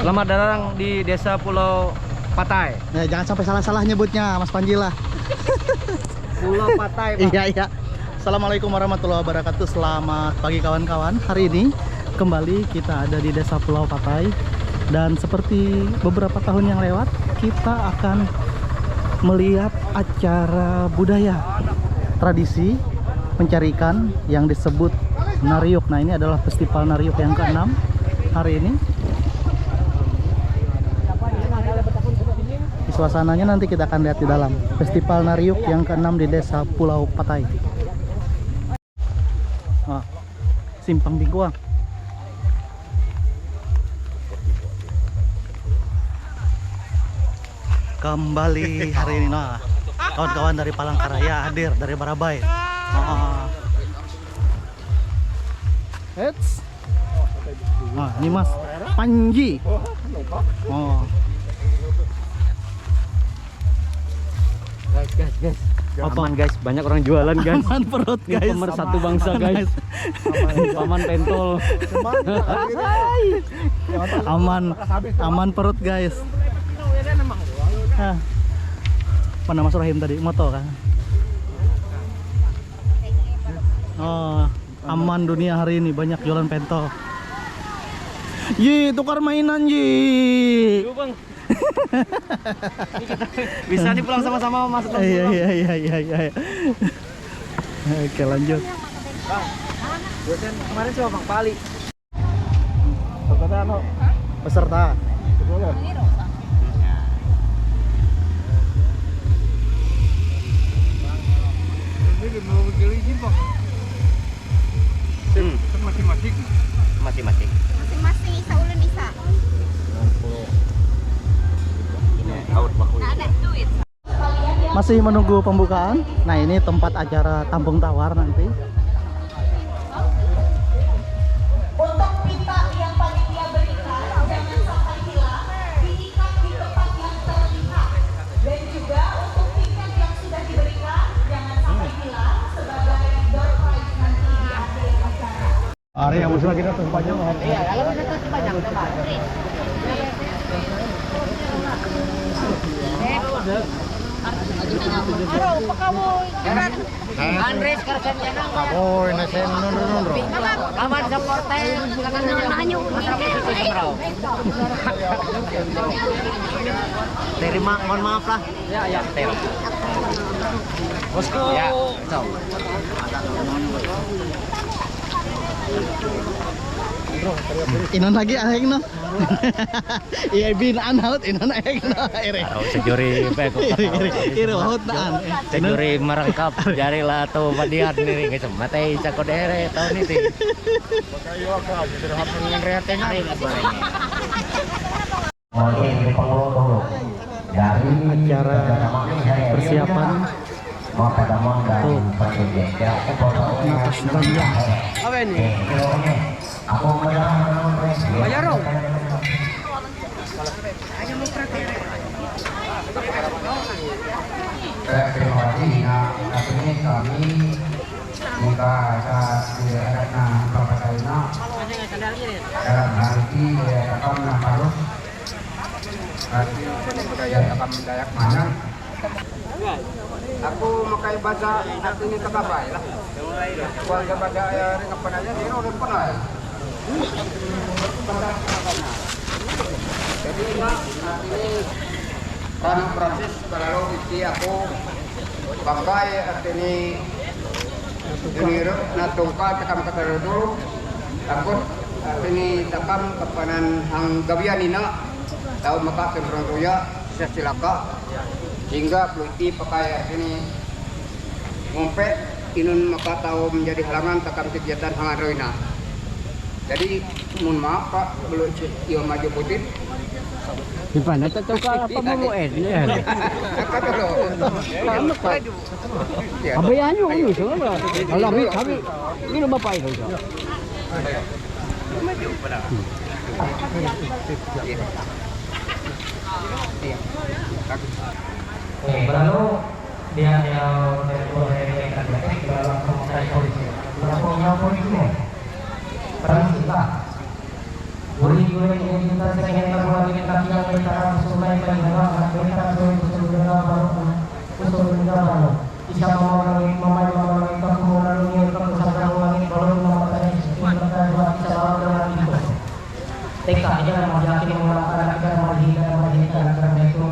Selamat datang di Desa Pulau Patai. Ya, jangan sampai salah-salah nyebutnya, Mas Panji lah. Pulau Patai, Pak. Iya, iya. Assalamualaikum warahmatullahi wabarakatuh. Selamat pagi kawan-kawan. Hari ini kembali kita ada di Desa Pulau Patai. Dan seperti beberapa tahun yang lewat, kita akan melihat acara budaya tradisi mencari ikan yang disebut Nariuk. Nah, ini adalah festival Nariuk yang ke-6 hari ini. Suasananya nanti kita akan lihat di dalam festival Nariuk yang ke-6 di Desa Pulau Patai. Nah, Simpang Bingkuang. Kembali hari ini, nah, kawan-kawan dari Palangkaraya hadir dari Barabai. Nah, ini Mas Panji. Oh. Guys. Aman guys, banyak orang jualan guys. Aman perut guys. Ini pemersatu bangsa guys. Paman pentol. aman perut guys. Mana Mas Rahim tadi? Moto kan? Oh, aman dunia hari ini, banyak jualan pentol. Yi, tukar mainan Yi. Yuk bang. Bisa nih pulang sama-sama masuk pulang. Iya. Oke, lanjut. Bang, dosen kemarin sama Bang Pali. Peserta. Masing-masing. Masing-masing isa ulan isa. Nggak ada duit. Masih menunggu pembukaan. Nah, ini tempat acara Tampung Tawar nanti. Untuk pita yang panitia berikan, jangan sampai hilang, diikat di tempat yang terlihat. Dan juga untuk tiket yang sudah diberikan, jangan sampai hilang sebagai door prize nanti di akhir acara. Hari yang musuh kita tempatnya. Iya, kalau bisa tuh sebanyak coba. Halo, apa kamu? Andres Karsanjana. Oh, ini saya nundur. Aman supporter, kan nanya Terima, mohon maaf lah. Ya. Bosku. Ya. Inon lagi aing no. Iya bin anaut inon aing no. Sejuri Iri haut naan. Sejuri merengkap jari lah tuh badian nih guys. Matei cakodere tahun ini. Acara persiapan untuk atas banyak. Apa ini? Bayar dong. Terima kasih. Nah, ini kami minta karena Bapak Kaina dalam hari ini akan harus nanti budaya akan Dayak mana. Aku makai baca nanti ini terkapai lah. Keluarga baca ya kapan aja dia udah pernah. Jadi ini kan proses kalau isi aku pakai artinya ini natungka tekam kata dulu takut artinya tekam kepanan hang gawian ina tahu maka sembrong tuya silaka hingga peliti pakai artinya ngumpet inun maka tahu menjadi halangan tekam kegiatan hang aroina. Jadi mohon maaf Pak, belum iya maju putih. Gimana tuh apa mau ini? Kata lo. Abayanyo ano so? Alami kami. Ini bapak itu. Lalu dia langsung mencari polisi. Langsung polisi. Perang kita. Boleh kita berita sungai pengalaman berita usul negara bisa memahami kemudian dunia kebesaran langit baru mematahkan sistem negara bisa lawan dengan itu. TK jangan yakin menggunakan agar menghidupkan karena itu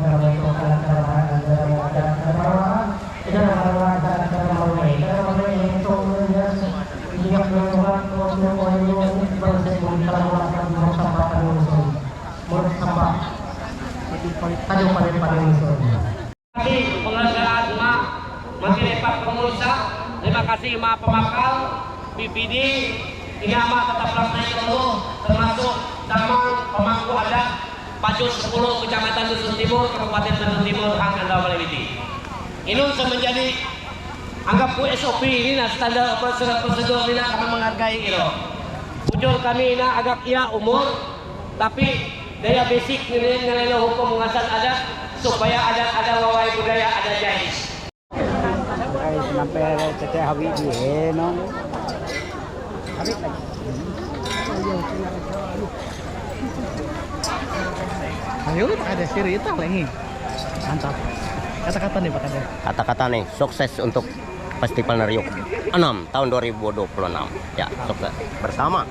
Pengelagaan mak, masih lepas pengusaha. Terima kasih mak pemakal, BPD, ini amat tetap laksanakan dulu, termasuk damang pemangku adat Pajut 10 Kecamatan Dusun Timur, Kabupaten Dusun Timur, Hang Anda Malewiti. Ini menjadi anggap SOP ini nah standar prosedur ini kami menghargai itu. Ujur kami ini agak ia umur, tapi daya basic nilai hukum mengasal adat supaya adat ada wawai budaya ada jahit. Sampai cecah habis dia, no. Ayo ada cerita lagi. Mantap. Kata-kata nih Pak Kades. Kata-kata nih, sukses untuk Festival Nariuk 6 tahun 2026. Ya, sukses bersama.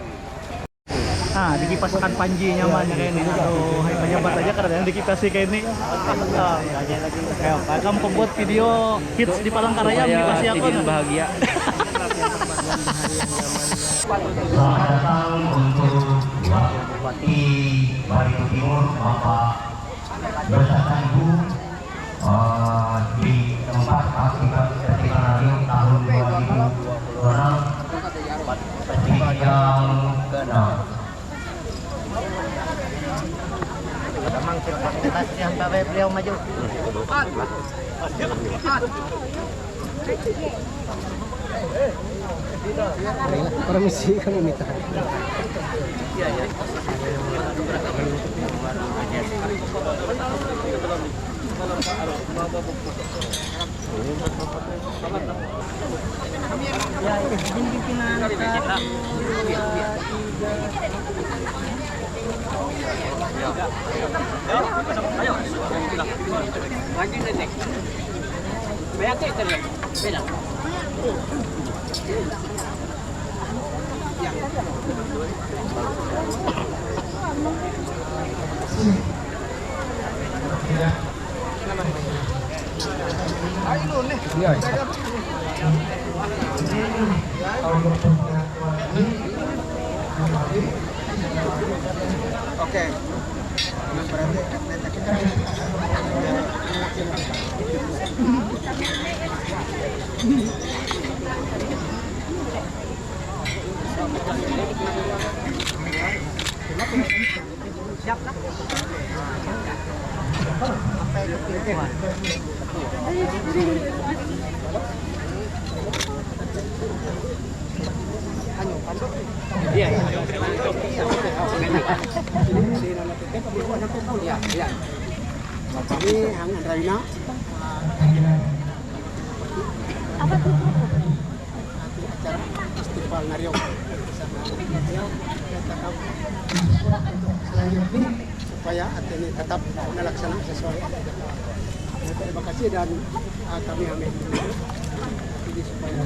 Ah, dikipaskan Panji nyamannya kayak ini. Aduh, pejabat aja kadang dikipasi kayak ini. Kayak kamu pembuat video hits di Palangkaraya dikipasi aku. Bahagia. Selamat datang untuk Bupati Bariku Timur Bapak beserta Ibu di tempat festival Nariuk tahun 2026 festival yang ke-6. Sampai beliau maju. Permisi kami minta. Oke. Ini Hang Andraina. Apa tuh? Acara Festival Nariuk supaya ini tetap melaksanakan sesuai. Terima kasih dan kami ambil ini supaya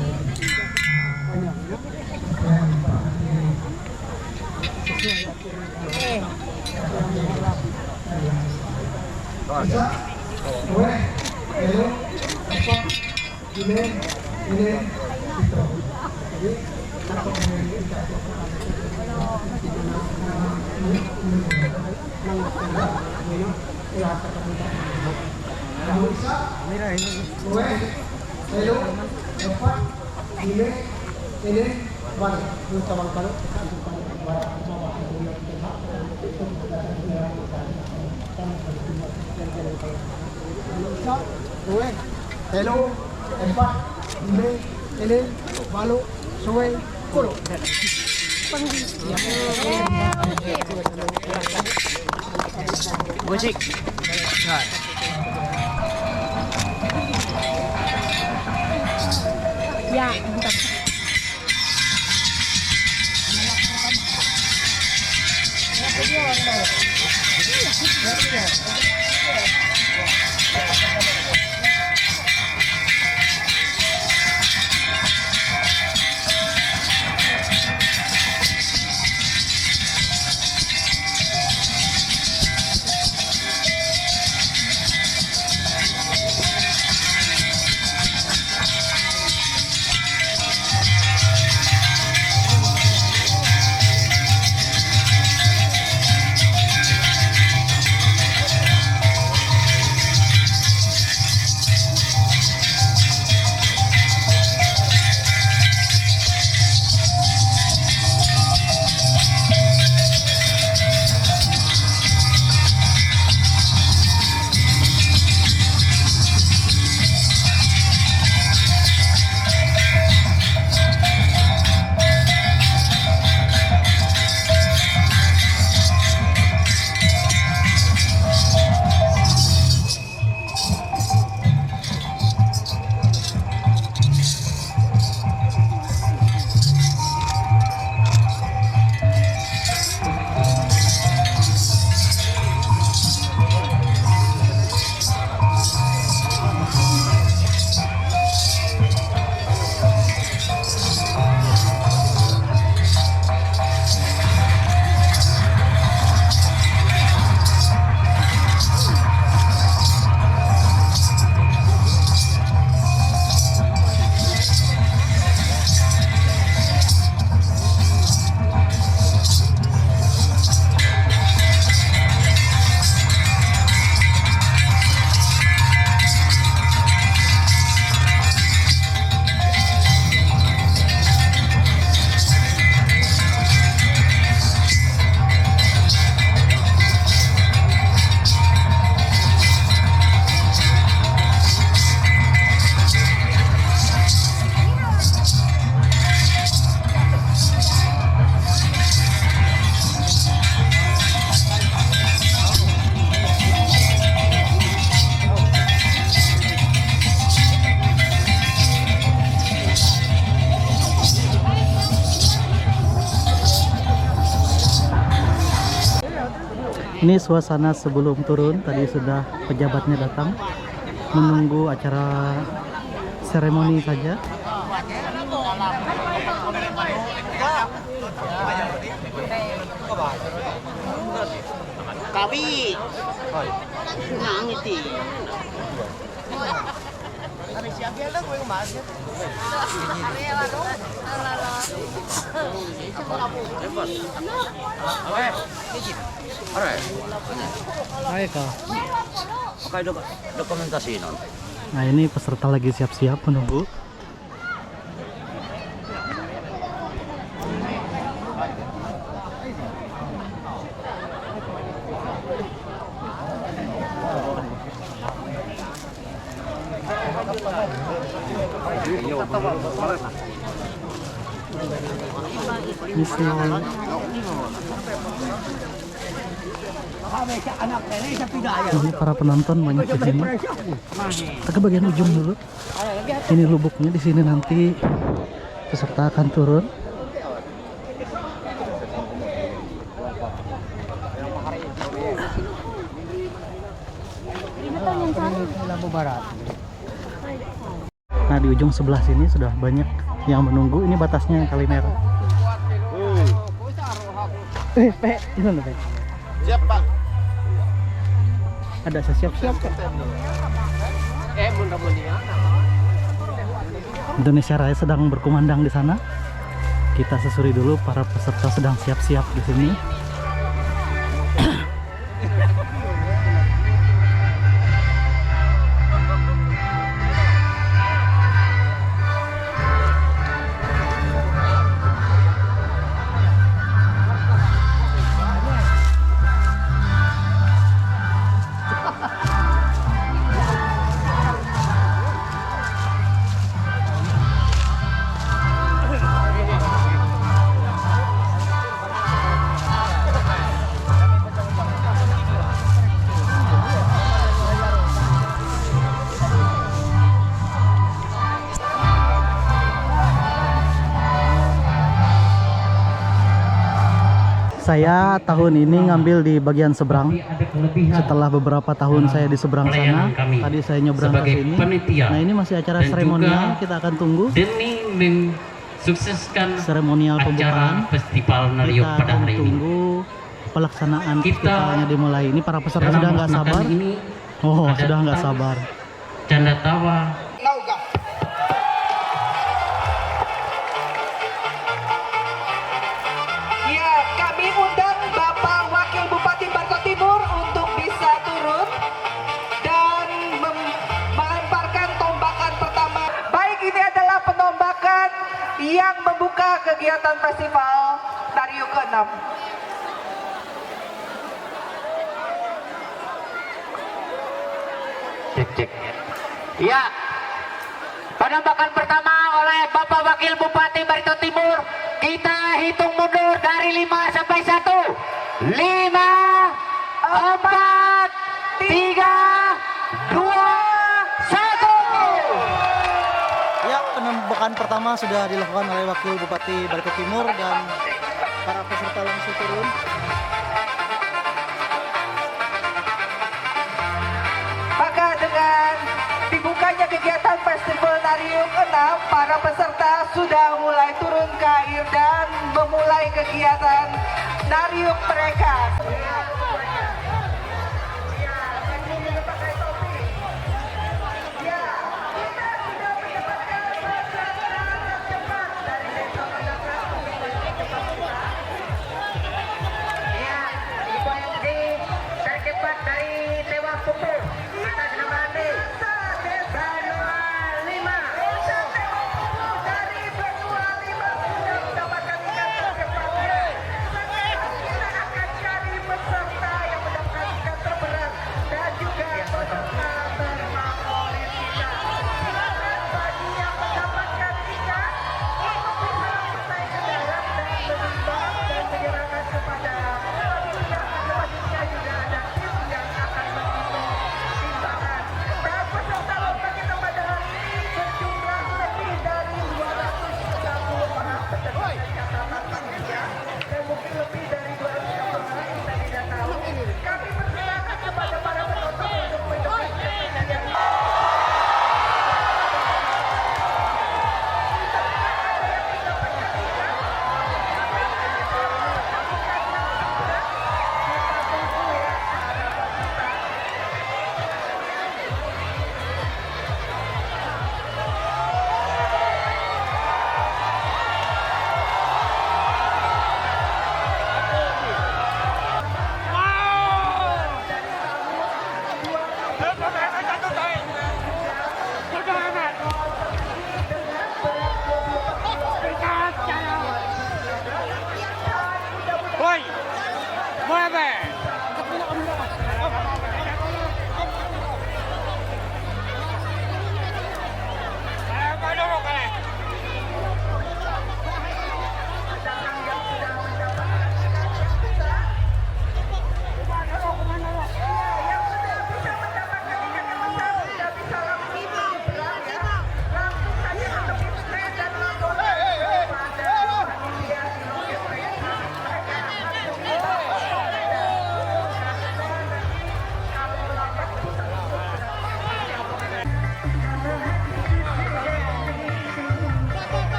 Telo, empat, ini, balu, suwe, kulo. Musik. Ya, bentar. Ini suasana sebelum turun, tadi sudah pejabatnya datang menunggu acara seremoni saja. Kawi. Nangiti. Hai kak. Pakai dokumentasi non. Nah ini peserta lagi siap-siap menunggu. Ini para penonton banyak di sini. Kita ke bagian ujung dulu. Ini lubuknya, di sini nanti peserta akan turun. Nah di ujung sebelah sini sudah banyak yang menunggu. Ini batasnya kali merah. Pe, gimana Pe? Siap Pak. Ada siap-siap. Indonesia Raya sedang berkumandang di sana. Kita susuri dulu, para peserta sedang siap-siap di sini. Saya tahun ini ngambil di bagian seberang. Ada kelebihan Setelah beberapa tahun saya di seberang sana, pelayanan kami tadi saya nyebrang ke sebagai sini. panitia Nah ini masih acara dan seremonial, juga kita akan tunggu demi mensukseskan seremonial acara pembukaan. festival Nariok Kita pada akan hari ini. tunggu pelaksanaan Kita festivalnya dimulai. Ini para peserta Dalam sudah nggak melaksanakan sabar. ini Oh, ada sudah nggak tangis, sabar. canda tawa, Ya, kami undang Bapak Wakil Bupati Barito Timur untuk bisa turun dan melemparkan tombakan pertama. Baik, ini adalah penombakan yang membuka kegiatan festival Nariok ke-6. Cek. Ya, penembakan pertama oleh Bapak Wakil Bupati Barito Timur. Kita hitung mundur dari 5 sampai 1. 5, 4, 3, 2, 1. Ya, penembakan pertama sudah dilakukan oleh Wakil Bupati Barito Timur dan para peserta langsung turun. Maka dengan dibukanya kegiatan Festival Nariok 6, para peserta sudah mulai turun ke air dan memulai kegiatan Nariok mereka. Tercepat dari Tewas Pupul atas nama Andi Banua 5. Dari Banua 5 sudah mendapatkan ikan tercepatnya. Kita akan cari peserta yang mendapatkan ikan terberat dan juga peserta terfavorit kita. Silakan bagi yang mendapatkan ikan untuk bisa naik ke darat dan menimbang dan menyerahkan kepada panitia. Selanjutnya juga ada tim yang akan menghitung timbangan. Dan peserta lomba kita pada hari ini berjumlah lebih dari 260 orang berdasarkan catatan panitia dan mungkin lebih dari 200 orang kita tidak tahu. Kami persilakan kepada para penonton untuk mendapatkan hadiah.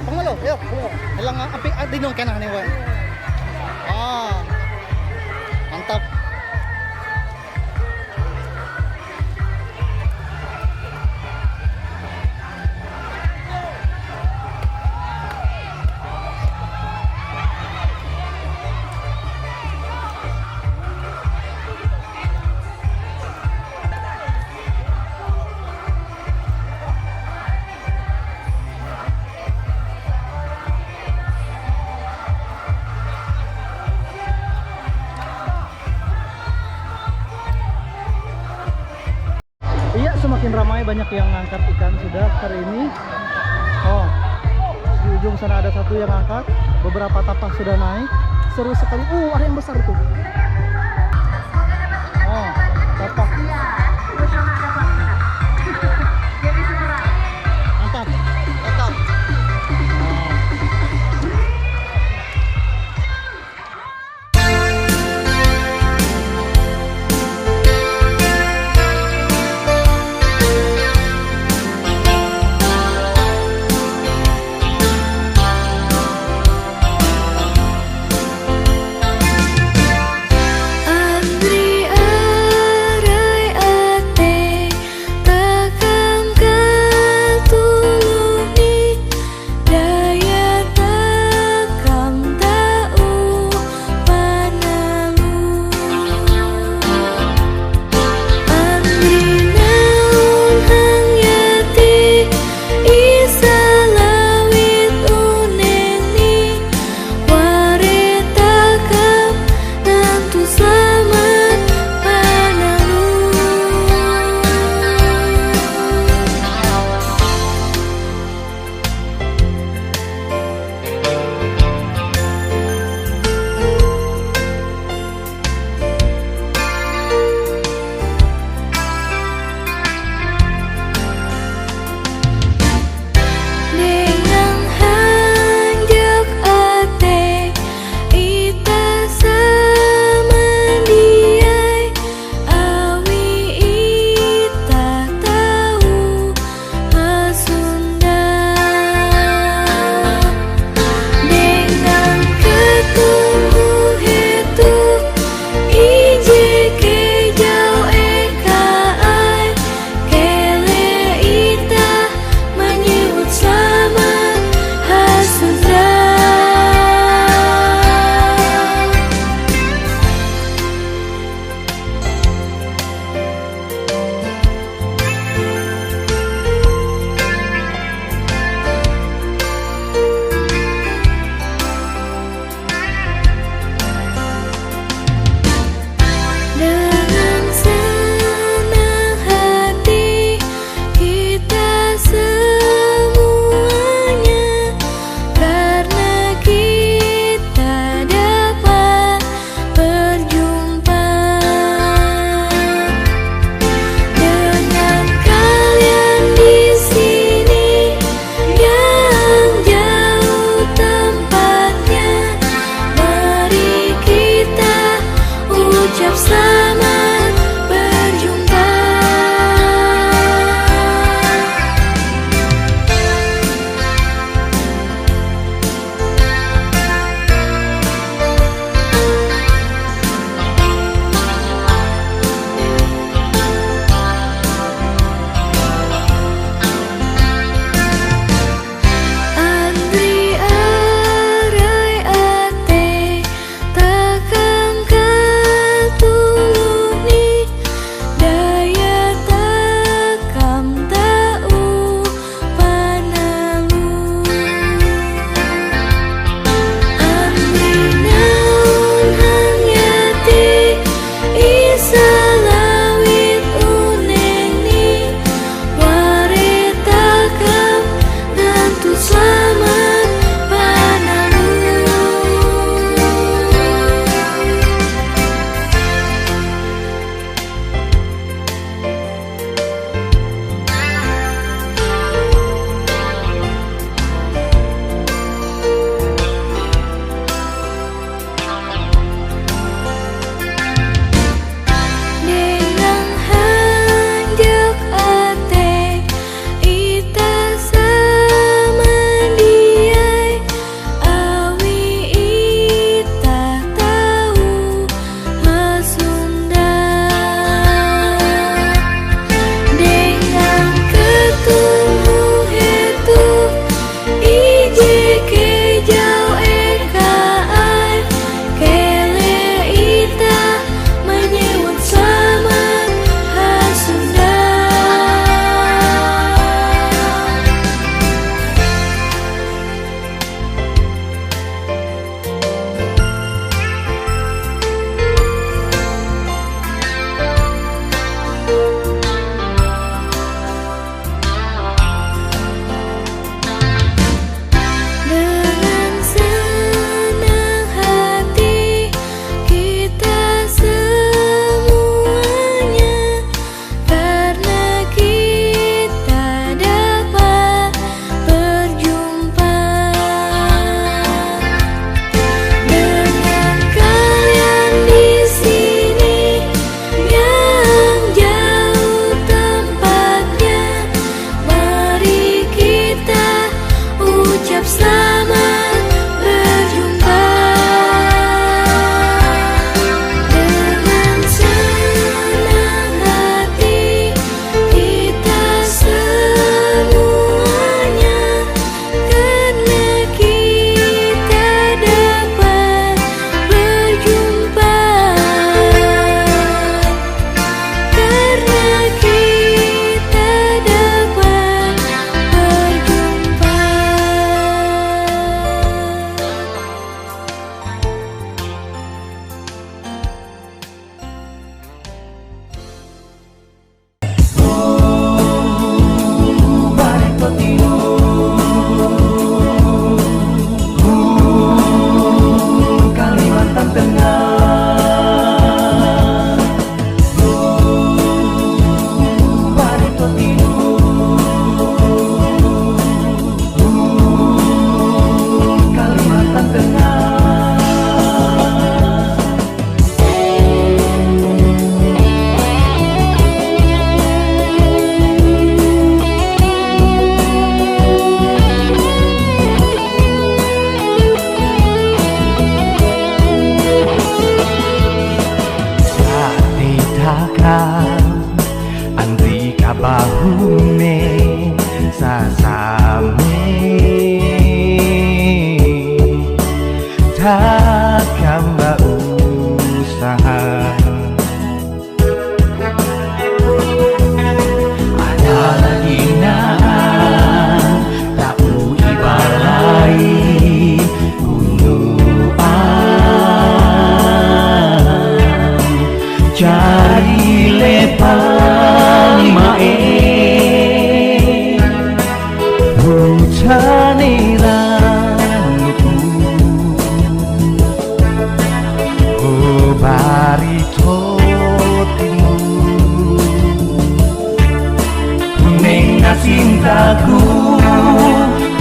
Pangalo, ayo. Ilang api dinong kana ni Wan. Ah. Mantap. Iya, semakin ramai, banyak yang ngangkat ikan sudah hari ini. Oh, di ujung sana ada satu yang angkat, beberapa tapak sudah naik. Seru sekali. Ada yang besar tuh. Oh, tapak. Janiranuku Oh barito timu Menga cintaku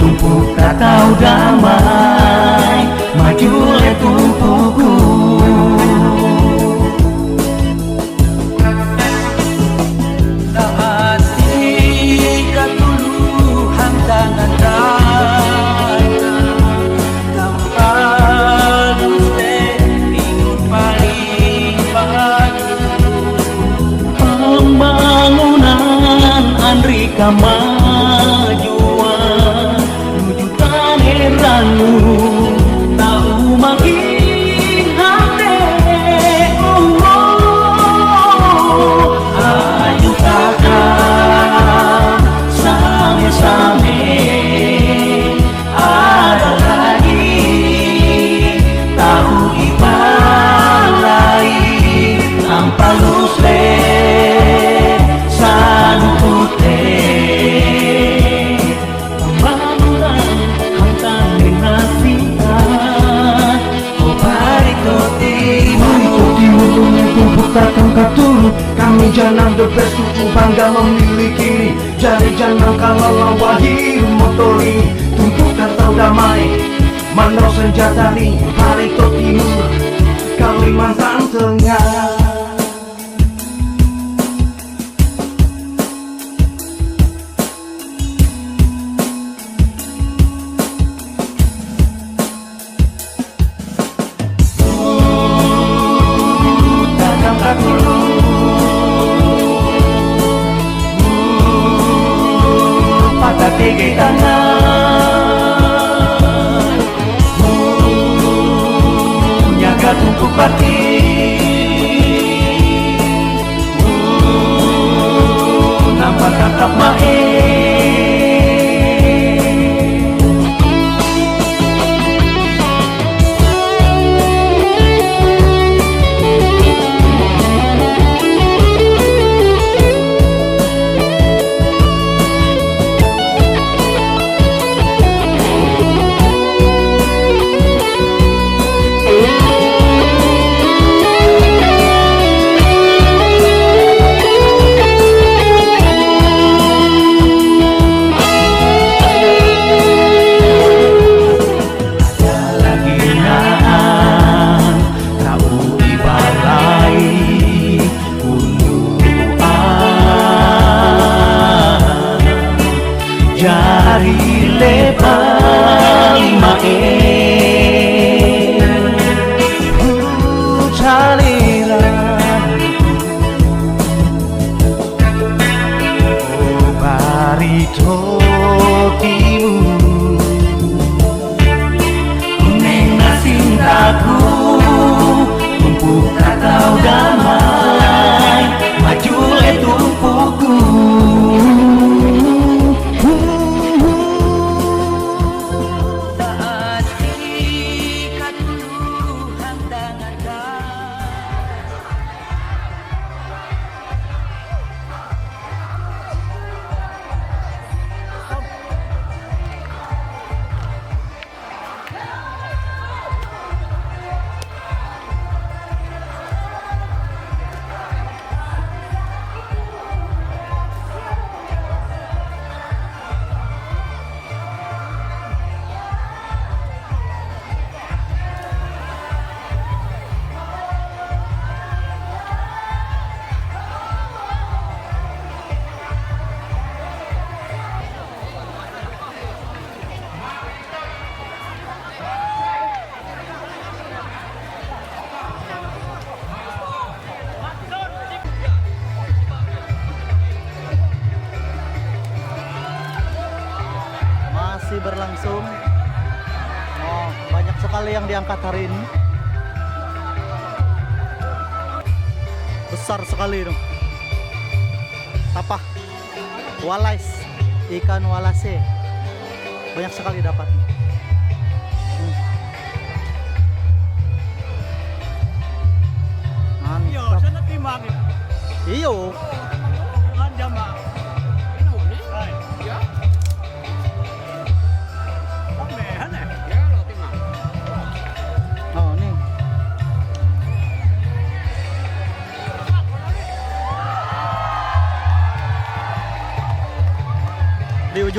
Tumpuk tak tahu damai Maju le tumpuku Kemajuan Lujutan heranmu Tahu makin hati Ayo kakak Same-same Ada lagi Tahu ipalai Tanpa lusle Sanu putih takkan katuru kami jangan the best suku bangga memiliki jari jangan kalau wahir motori tumpukan tahu damai mandau senjata ni Barito Timur Kalimantan Tengah. Tinggi tangan Nyaga tumpuk bati Nampak tatap mahe Jari lebar mae Caliran Oh Barito Timur Menga cintaku Tumpuk tak tahu damai Maju le tumpuku Masih berlangsung. Oh, banyak sekali yang diangkat hari ini. Besar sekali dong. Apa? Walais, ikan walase. Banyak sekali dapat. Mantap. Iyo.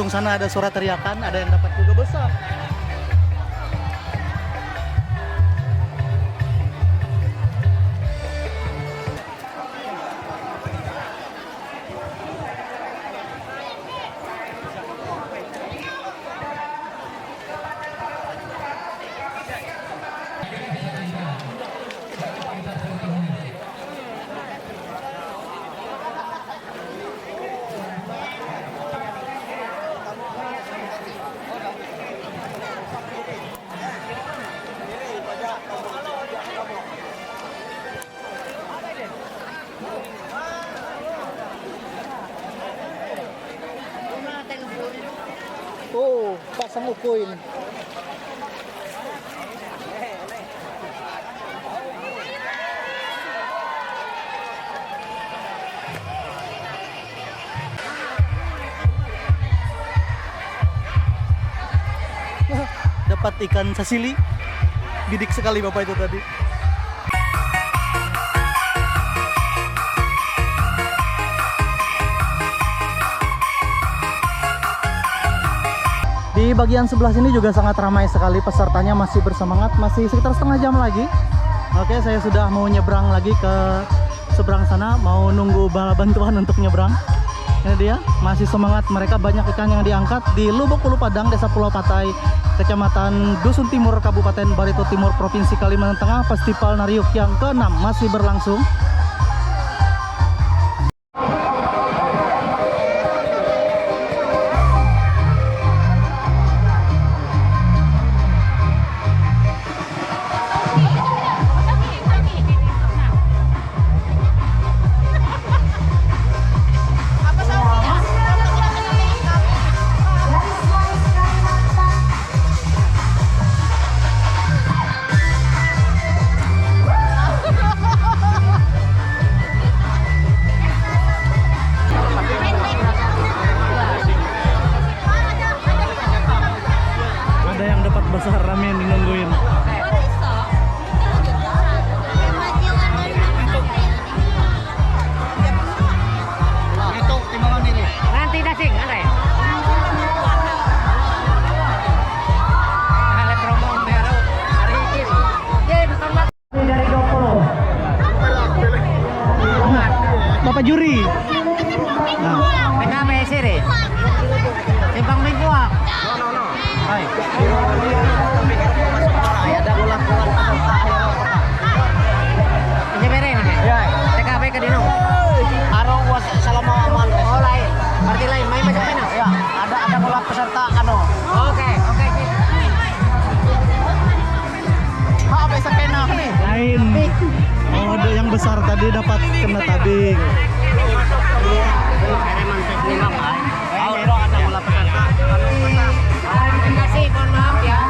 ujung sana ada suara teriakan, ada yang dapat juga besar. Oh, pasang ukuin. Dapat ikan sasili. Bidik sekali Bapak itu tadi. Di bagian sebelah sini juga sangat ramai sekali, pesertanya masih bersemangat, masih sekitar setengah jam lagi. Oke, saya sudah mau nyebrang lagi ke seberang sana, mau nunggu bala bantuan untuk nyebrang. Ini dia, masih semangat mereka, banyak ikan yang diangkat di Lubuk Ulu Padang, Desa Pulau Patai, Kecamatan Dusun Timur, Kabupaten Barito Timur, Provinsi Kalimantan Tengah. Festival Nariuk yang ke-6 masih berlangsung. Besar rame yang nungguin. Itu timbangan ini. Nanti dasing, ada ya? Dari 20. Bapak juri. PKB sini. Simpang Mingguang. Hai. Ada ulang-ulang ini bereng ya. TKB ke dino. Arong was selama aman. Oh lain. Berarti lain main macam mana? Ya, ada bola peserta anu. Oke. Apa sepena nih? Lain. Oh, ada yang besar tadi dapat kena tabing. Ada bola peserta. Terima kasih, mohon maaf ya.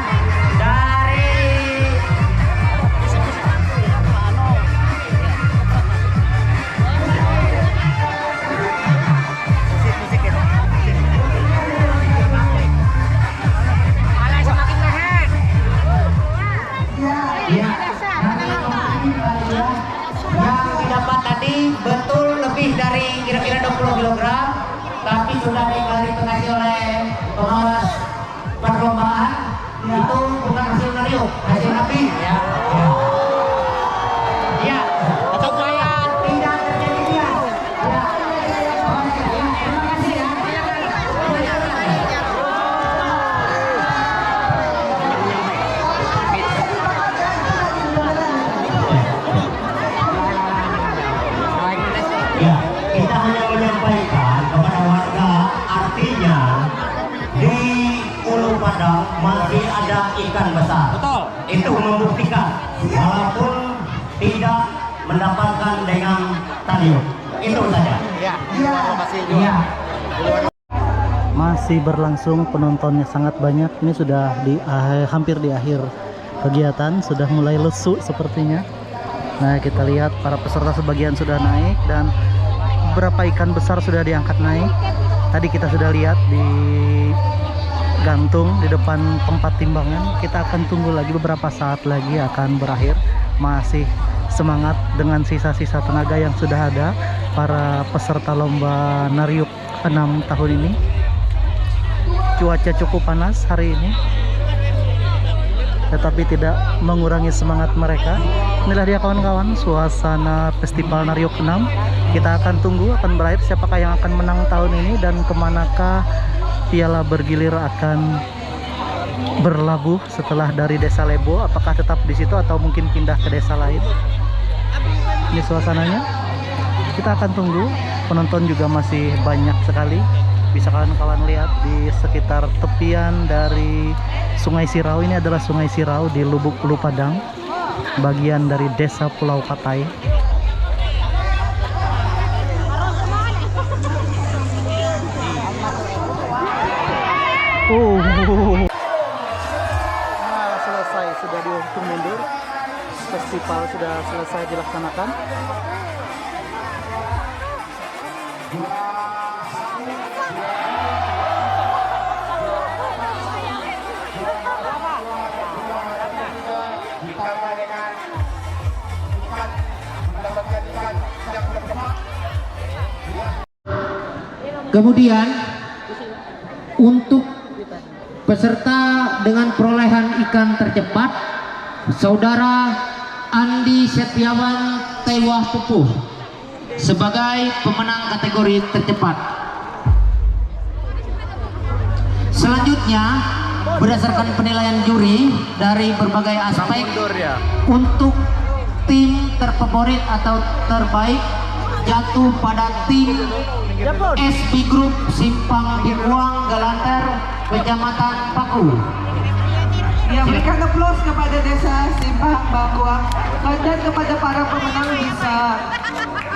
Betul lebih dari kira-kira 20 kg, tapi sudah diklarifikasi oleh pengawas perlombaan itu bukan hasil nariuk, hasil nabi ya. Ya, supaya tidak terjadi bias. Ya. Terima kasih ya. Ya, kita hanya menyampaikan kepada warga, artinya di Ulu Padang masih ada ikan besar. Betul. Itu membuktikan walaupun tidak mendapatkan dengan taliuk. Itu saja. Ya. Terima kasih juga. Masih berlangsung, penontonnya sangat banyak. Ini sudah hampir di akhir kegiatan, sudah mulai lesu sepertinya. Nah, kita lihat para peserta sebagian sudah naik dan beberapa ikan besar sudah diangkat naik. Tadi kita sudah lihat di gantung di depan tempat timbangan. Kita akan tunggu lagi, beberapa saat lagi akan berakhir. Masih semangat dengan sisa-sisa tenaga yang sudah ada para peserta lomba Nariuk 6 tahun ini. cuaca cukup panas hari ini, tetapi tidak mengurangi semangat mereka. Inilah dia kawan-kawan, suasana Festival Nariok 6. Kita akan tunggu akan berakhir siapakah yang akan menang tahun ini dan kemanakah piala bergilir akan berlabuh setelah dari Desa Lebo. Apakah tetap di situ atau mungkin pindah ke desa lain? Ini suasananya. Kita akan tunggu. Penonton juga masih banyak sekali. Bisa kawan-kawan lihat di sekitar tepian dari Sungai Sirau. Ini adalah Sungai Sirau di Lubuk Ulu Padang, bagian dari Desa Pulau Patai. Nah, selesai, sudah dihukum mundur. Festival sudah selesai dilaksanakan. Kemudian untuk peserta dengan perolehan ikan tercepat, Saudara Andi Setiawan Tewah Pupuh sebagai pemenang kategori tercepat. Selanjutnya, berdasarkan penilaian juri dari berbagai aspek, untuk tim terfavorit atau terbaik jatuh pada tim SB Group Simpang Bingkuang Galanter, Kecamatan Paku. Ya, berikan aplaus kepada Desa Simpang Bingkuang dan kepada para pemenang bisa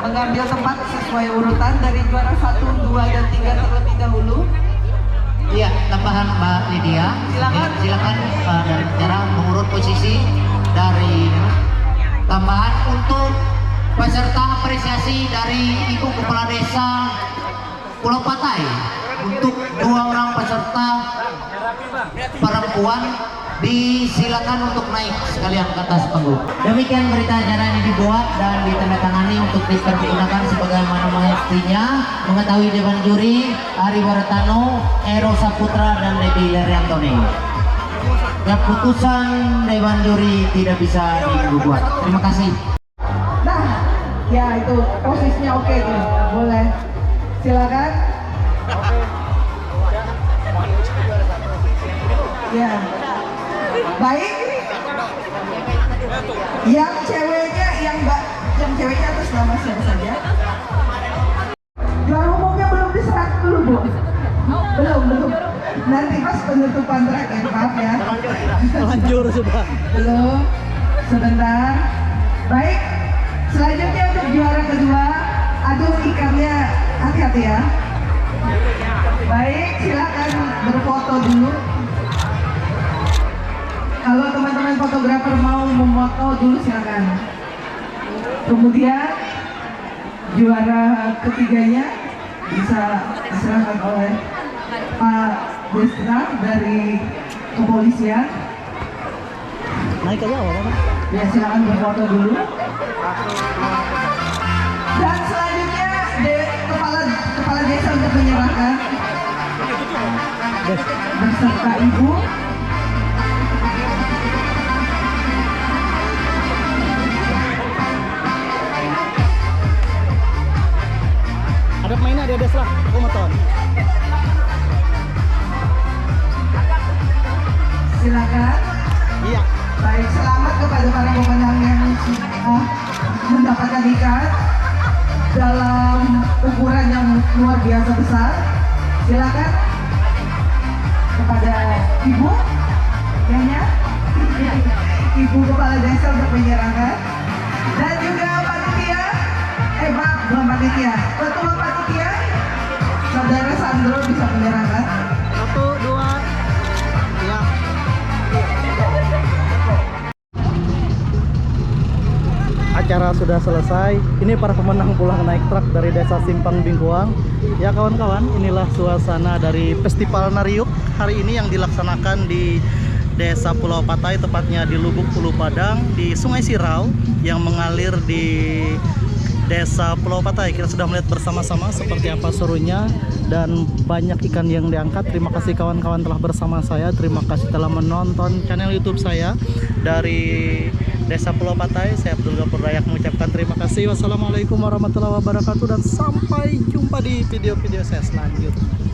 mengambil tempat sesuai urutan dari juara 1, 2, dan 3 terlebih dahulu. Iya, tambahan Mbak Lydia. Silakan. Silakan dari cara mengurut posisi dari tambahan untuk peserta apresiasi dari Ibu Kepala Desa Pulau Patai untuk 2 orang peserta perempuan disilakan untuk naik sekalian ke atas panggung. Demikian berita acara ini dibuat dan ditandatangani untuk dipergunakan sebagaimana mestinya. Mengetahui Dewan Juri Ari Waratano, Ero Saputra, dan Debbie Leriantoni. Keputusan Dewan Juri tidak bisa dibuat. Terima kasih. Nah, ya itu posisinya oke tuh, boleh. Silakan. Ya. Baik. Yang ceweknya atas nama siapa saja? Juara umumnya belum diserah dulu, Bu. Belum. Nanti pas penutupan terakhir, maaf ya. Lanjut sudah. Belum. Sebentar. Baik. Selanjutnya untuk juara kedua, aduh ikannya hati-hati ya. Baik, silakan berfoto dulu. Kalau teman-teman fotografer mau memoto dulu silakan. Kemudian juara ketiganya bisa diserahkan oleh Pak Desra dari kepolisian. Naik aja apa-apa. Ya, silakan berfoto dulu. Dan selanjutnya kepala desa untuk menyerahkan beserta ibu. Ada mainnya ada des lah, aku mau tahun. Silakan. Iya. Baik, selamat kepada para pemenang yang sudah mendapatkan ikan dalam ukuran yang luar biasa besar. Silakan kepada ibu, kayaknya ibu kepala desa untuk menyerahkan, dan juga panitia, bukan panitia, ketua panitia, saudara Sandro bisa menyerahkan. 1, 2, ya. Acara sudah selesai. Ini para pemenang pulang naik truk dari Desa Simpang Bingkuang. Ya kawan-kawan, inilah suasana dari Festival Nariuk hari ini yang dilaksanakan di Desa Pulau Patai, tepatnya di Lubuk Ulu Padang, di Sungai Sirau yang mengalir di Desa Pulau Patai. Kita sudah melihat bersama-sama seperti apa serunya dan banyak ikan yang diangkat. Terima kasih kawan-kawan telah bersama saya. Terima kasih telah menonton channel YouTube saya dari Desa Pulau Patai. Saya Abdul Ghafur Dayak mengucapkan terima kasih. Wassalamualaikum warahmatullahi wabarakatuh dan sampai jumpa di video-video saya selanjutnya.